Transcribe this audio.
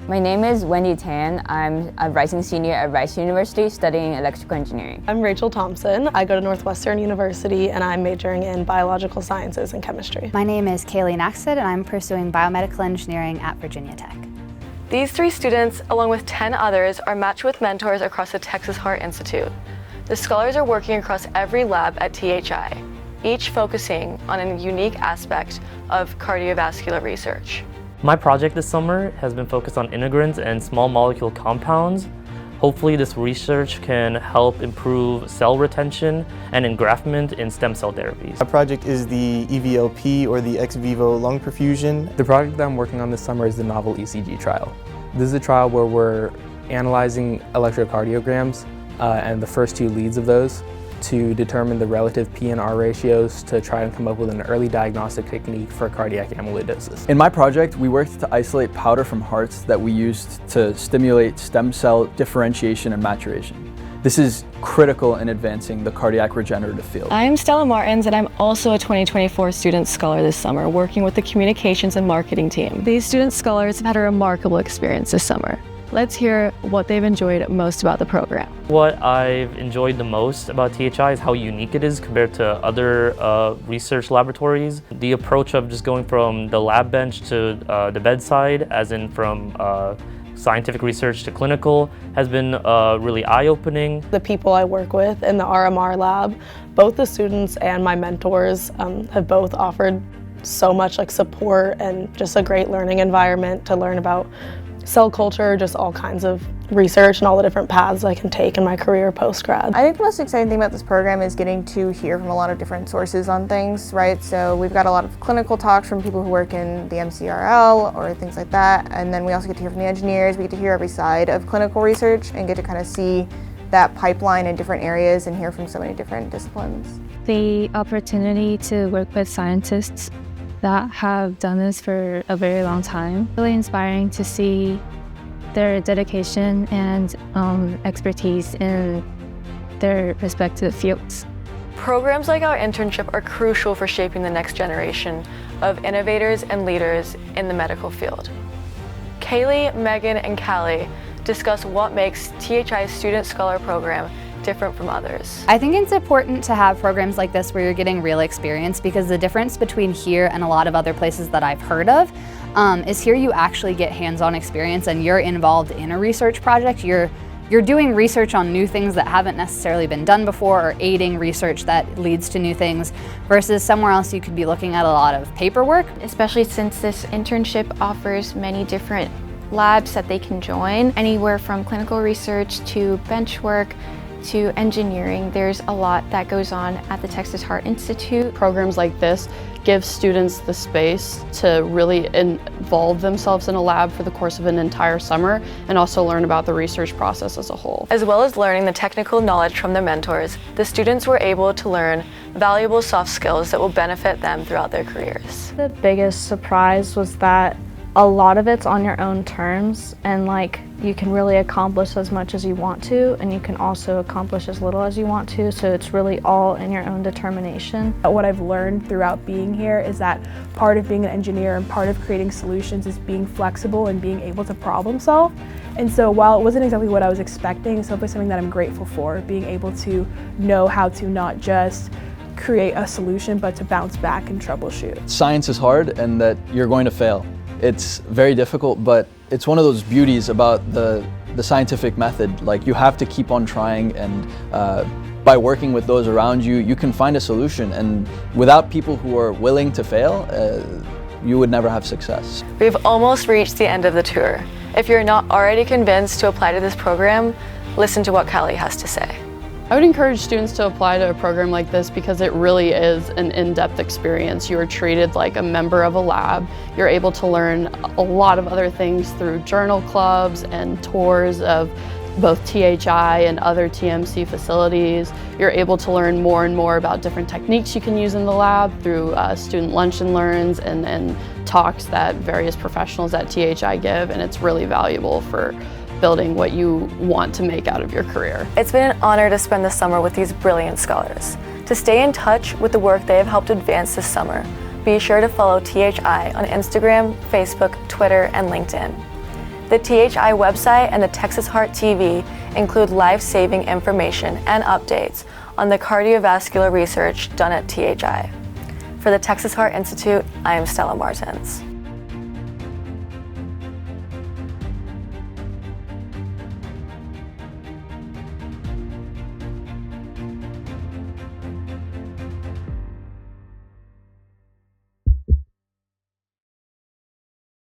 My name is Wendy Tan. I'm a rising senior at Rice University studying electrical engineering. I'm Rachel Thompson. I go to Northwestern University and I'm majoring in biological sciences and chemistry. My name is Kaylee Naxted and I'm pursuing biomedical engineering at Virginia Tech. These 3 students, along with 10 others, are matched with mentors across the Texas Heart Institute. The scholars are working across every lab at THI, each focusing on a unique aspect of cardiovascular research. My project this summer has been focused on integrins and small molecule compounds. Hopefully this research can help improve cell retention and engraftment in stem cell therapies. My project is the EVLP, or the ex vivo lung perfusion. The project that I'm working on this summer is the novel ECG trial. This is a trial where we're analyzing electrocardiograms and the first 2 leads of those to determine the relative P and R ratios to try and come up with an early diagnostic technique for cardiac amyloidosis. In my project, we worked to isolate powder from hearts that we used to stimulate stem cell differentiation and maturation. This is critical in advancing the cardiac regenerative field. I'm Stella Martins and I'm also a 2024 Student Scholar this summer, working with the Communications and Marketing team. These Student Scholars have had a remarkable experience this summer. Let's hear what they've enjoyed most about the program. What I've enjoyed the most about THI is how unique it is compared to other research laboratories. The approach of just going from the lab bench to the bedside, as in from scientific research to clinical, has been really eye-opening. The people I work with in the RMR lab, both the students and my mentors have both offered so much support and just a great learning environment to learn about cell culture, just all kinds of research and all the different paths I can take in my career post-grad. I think the most exciting thing about this program is getting to hear from a lot of different sources on things, right? So we've got a lot of clinical talks from people who work in the MCRL or things like that, and then we also get to hear from the engineers. We get to hear every side of clinical research and get to kind of see that pipeline in different areas and hear from so many different disciplines. The opportunity to work with scientists that have done this for a very long time. Really inspiring to see their dedication and expertise in their respective fields. Programs like our internship are crucial for shaping the next generation of innovators and leaders in the medical field. Kaylee, Megan, and Callie discuss what makes THI Student Scholar Program different from others. I think it's important to have programs like this where you're getting real experience, because the difference between here and a lot of other places that I've heard of is here you actually get hands-on experience and you're involved in a research project. You're doing research on new things that haven't necessarily been done before, or aiding research that leads to new things, versus somewhere else you could be looking at a lot of paperwork. Especially since this internship offers many different labs that they can join, anywhere from clinical research to bench work to engineering. There's a lot that goes on at the Texas Heart Institute. Programs like this give students the space to really involve themselves in a lab for the course of an entire summer, and also learn about the research process as a whole. As well as learning the technical knowledge from their mentors, the students were able to learn valuable soft skills that will benefit them throughout their careers. The biggest surprise was that a lot of it's on your own terms, and you can really accomplish as much as you want to, and you can also accomplish as little as you want to, so it's really all in your own determination. What I've learned throughout being here is that part of being an engineer and part of creating solutions is being flexible and being able to problem solve. And so while it wasn't exactly what I was expecting, it's definitely something that I'm grateful for, being able to know how to not just create a solution, but to bounce back and troubleshoot. Science is hard and that you're going to fail. It's very difficult, but it's one of those beauties about the scientific method. You have to keep on trying, and by working with those around you, you can find a solution. And without people who are willing to fail, you would never have success. We've almost reached the end of the tour. If you're not already convinced to apply to this program, listen to what Callie has to say. I would encourage students to apply to a program like this because it really is an in-depth experience. You are treated like a member of a lab. You're able to learn a lot of other things through journal clubs and tours of both THI and other TMC facilities. You're able to learn more and more about different techniques you can use in the lab through student lunch and learns and talks that various professionals at THI give, and it's really valuable for building what you want to make out of your career. It's been an honor to spend the summer with these brilliant scholars. To stay in touch with the work they have helped advance this summer, be sure to follow THI on Instagram, Facebook, Twitter, and LinkedIn. The THI website and the Texas Heart TV include life-saving information and updates on the cardiovascular research done at THI. For the Texas Heart Institute, I am Stella Martins.